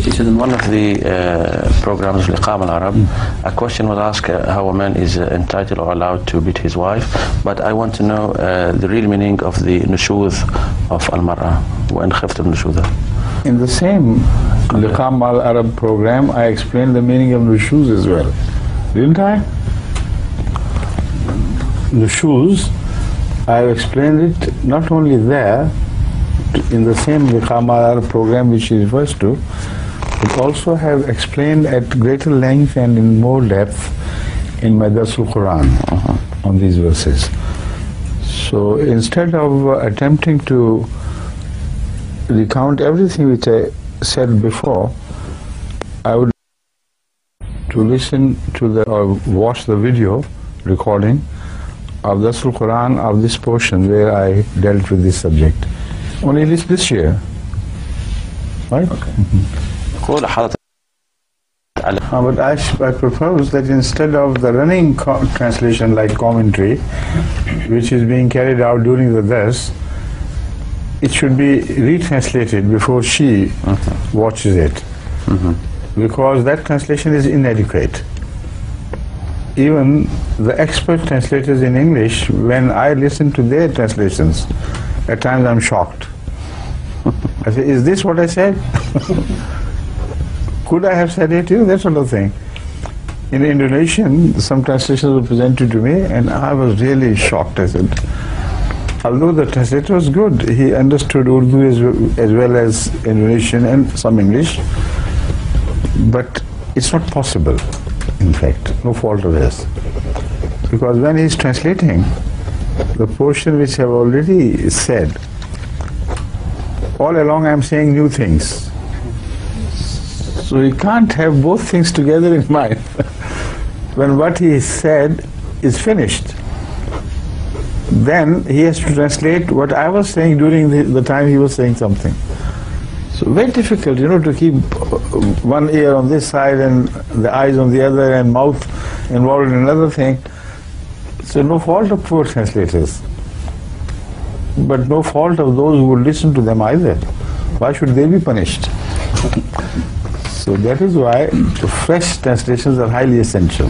He said in one of the programs, Liqam al-Arab, a question was asked how a man is entitled or allowed to beat his wife, but I want to know the real meaning of the nushuz of al-mar'a, وَإِنْ خِفْتُمْ نُشُوذًا. In the same Liqam al-Arab program, I explained the meaning of nushuz as well, didn't I? Nushuz, I explained it not only there, in the same Liqam al-Arab program which he refers to, but also have explained at greater length and in more depth in my Quran on these verses. So instead of attempting to recount everything which I said before, I would to listen to the or watch the video recording of the Quran of this portion where I dealt with this subject. Only this year, right? Okay. But I propose that instead of the running translation like commentary, which is being carried out during the dars, it should be retranslated before she watches it, because that translation is inadequate. Even the expert translators in English, when I listen to their translations, at times I'm shocked. I say, is this what I said? Could I have said it too? That sort of thing. In Indonesian, some translations were presented to me and I was really shocked. I said, although the translator was good, he understood Urdu as well as Indonesian and some English, but it's not possible, in fact, no fault of his. Because when he's translating the portion which I've already said, all along I'm saying new things. So you can't have both things together in mind when what he said is finished. Then he has to translate what I was saying during the time he was saying something. So very difficult, to keep one ear on this side and the eyes on the other and mouth involved in another thing. So no fault of poor translators, but no fault of those who would listen to them either. Why should they be punished? So that is why fresh translations are highly essential.